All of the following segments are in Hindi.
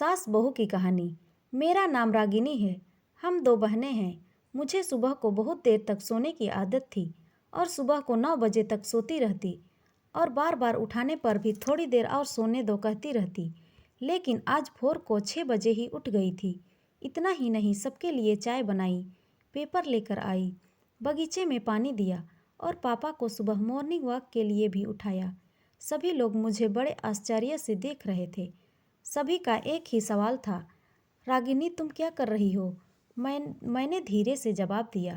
सास बहू की कहानी। मेरा नाम रागिनी है। हम दो बहनें हैं। मुझे सुबह को बहुत देर तक सोने की आदत थी और सुबह को 9 बजे तक सोती रहती और बार बार उठाने पर भी थोड़ी देर और सोने दो कहती रहती। लेकिन आज भोर को 6 बजे ही उठ गई थी। इतना ही नहीं, सबके लिए चाय बनाई, पेपर लेकर आई, बगीचे में पानी दिया और पापा को सुबह मॉर्निंग वॉक के लिए भी उठाया। सभी लोग मुझे बड़े आश्चर्य से देख रहे थे। सभी का एक ही सवाल था, रागिनी तुम क्या कर रही हो? मैंने धीरे से जवाब दिया,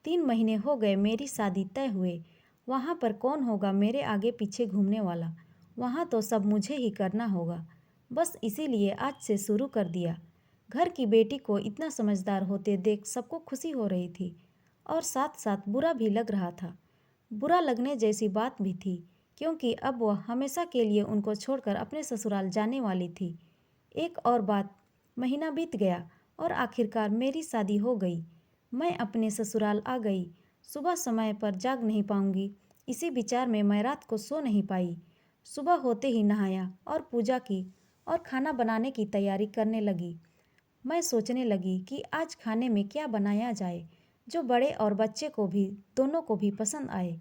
3 महीने हो गए मेरी शादी तय हुए। वहाँ पर कौन होगा मेरे आगे पीछे घूमने वाला? वहाँ तो सब मुझे ही करना होगा। बस इसीलिए आज से शुरू कर दिया। घर की बेटी को इतना समझदार होते देख सबको खुशी हो रही थी और साथ साथ बुरा भी लग रहा था। बुरा लगने जैसी बात भी थी, क्योंकि अब वह हमेशा के लिए उनको छोड़कर अपने ससुराल जाने वाली थी। एक और बात, महीना बीत गया और आखिरकार मेरी शादी हो गई। मैं अपने ससुराल आ गई। सुबह समय पर जाग नहीं पाऊंगी, इसी विचार में मैं रात को सो नहीं पाई। सुबह होते ही नहाया और पूजा की और खाना बनाने की तैयारी करने लगी। मैं सोचने लगी कि आज खाने में क्या बनाया जाए जो बड़े और बच्चे को भी, दोनों को भी पसंद आए।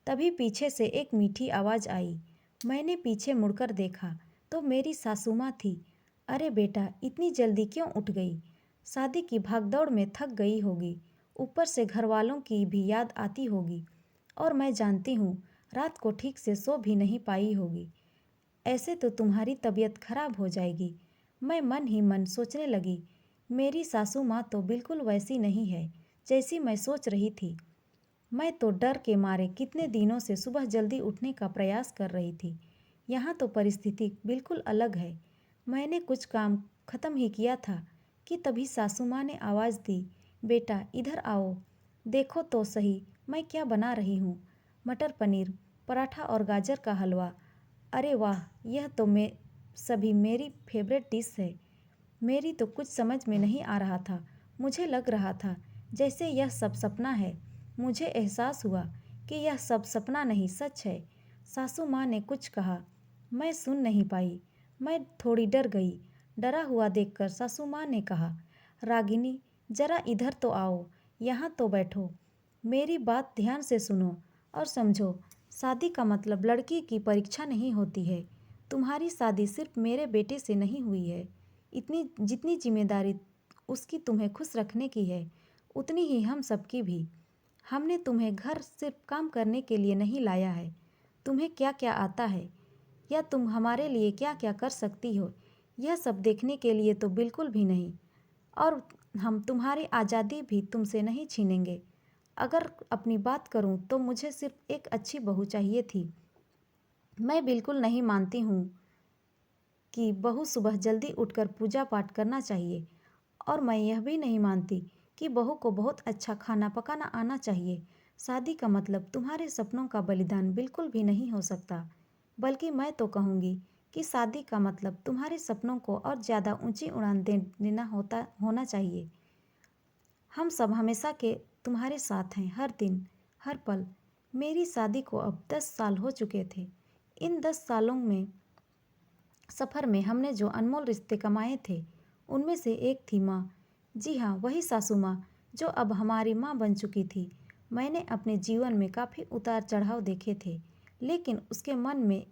तभी पीछे से एक मीठी आवाज़ आई। मैंने पीछे मुड़कर देखा तो मेरी सासू माँ थी। अरे बेटा, इतनी जल्दी क्यों उठ गई? शादी की भागदौड़ में थक गई होगी, ऊपर से घर वालों की भी याद आती होगी और मैं जानती हूँ रात को ठीक से सो भी नहीं पाई होगी। ऐसे तो तुम्हारी तबीयत खराब हो जाएगी। मैं मन ही मन सोचने लगी, मेरी सासू माँ तो बिल्कुल वैसी नहीं है जैसी मैं सोच रही थी। मैं तो डर के मारे कितने दिनों से सुबह जल्दी उठने का प्रयास कर रही थी। यहाँ तो परिस्थिति बिल्कुल अलग है। मैंने कुछ काम खत्म ही किया था कि तभी सासू माँ ने आवाज़ दी, बेटा इधर आओ, देखो तो सही मैं क्या बना रही हूँ। मटर पनीर, पराठा और गाजर का हलवा। अरे वाह, यह तो सभी मेरी फेवरेट डिश है। मेरी तो कुछ समझ में नहीं आ रहा था। मुझे लग रहा था जैसे यह सब सपना है। मुझे एहसास हुआ कि यह सब सपना नहीं, सच है। सासू माँ ने कुछ कहा, मैं सुन नहीं पाई। मैं थोड़ी डर गई। डरा हुआ देखकर सासू माँ ने कहा, रागिनी जरा इधर तो आओ, यहाँ तो बैठो। मेरी बात ध्यान से सुनो और समझो। शादी का मतलब लड़की की परीक्षा नहीं होती है। तुम्हारी शादी सिर्फ मेरे बेटे से नहीं हुई है। इतनी जितनी जिम्मेदारी उसकी तुम्हें खुश रखने की है, उतनी ही हम सबकी भी। हमने तुम्हें घर सिर्फ काम करने के लिए नहीं लाया है। तुम्हें क्या क्या आता है या तुम हमारे लिए क्या क्या कर सकती हो, यह सब देखने के लिए तो बिल्कुल भी नहीं। और हम तुम्हारी आज़ादी भी तुमसे नहीं छीनेंगे। अगर अपनी बात करूं तो मुझे सिर्फ एक अच्छी बहू चाहिए थी। मैं बिल्कुल नहीं मानती हूँ कि बहू सुबह जल्दी उठकर पूजा पाठ करना चाहिए, और मैं यह भी नहीं मानती कि बहू को बहुत अच्छा खाना पकाना आना चाहिए। शादी का मतलब तुम्हारे सपनों का बलिदान बिल्कुल भी नहीं हो सकता। बल्कि मैं तो कहूँगी कि शादी का मतलब तुम्हारे सपनों को और ज़्यादा ऊंची उड़ान देना होना चाहिए। हम सब हमेशा के तुम्हारे साथ हैं, हर दिन हर पल। मेरी शादी को अब 10 साल हो चुके थे। इन 10 सालों में सफ़र में हमने जो अनमोल रिश्ते कमाए थे, उनमें से एक थी माँ। जी हाँ, वही सासू माँ जो अब हमारी माँ बन चुकी थी। मैंने अपने जीवन में काफ़ी उतार चढ़ाव देखे थे, लेकिन उसके मन में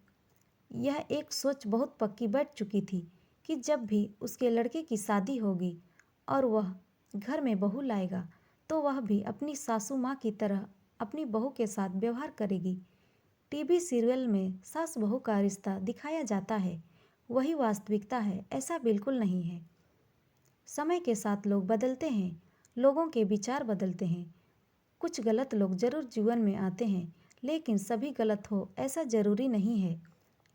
यह एक सोच बहुत पक्की बैठ चुकी थी कि जब भी उसके लड़के की शादी होगी और वह घर में बहू लाएगा, तो वह भी अपनी सासू माँ की तरह अपनी बहू के साथ व्यवहार करेगी। टीवी सीरियल में सास बहू का रिश्ता दिखाया जाता है, वही वास्तविकता है, ऐसा बिल्कुल नहीं है। समय के साथ लोग बदलते हैं, लोगों के विचार बदलते हैं। कुछ गलत लोग जरूर जीवन में आते हैं, लेकिन सभी गलत हो ऐसा ज़रूरी नहीं है।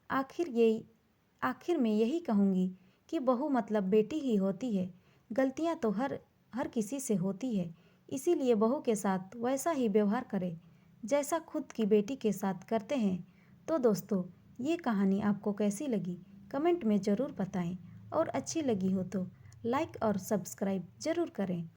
आखिर में यही कहूँगी कि बहू मतलब बेटी ही होती है। गलतियाँ तो हर हर किसी से होती है, इसीलिए बहू के साथ वैसा ही व्यवहार करें जैसा खुद की बेटी के साथ करते हैं। तो दोस्तों, ये कहानी आपको कैसी लगी कमेंट में ज़रूर बताएं, और अच्छी लगी हो तो लाइक और सब्सक्राइब ज़रूर करें।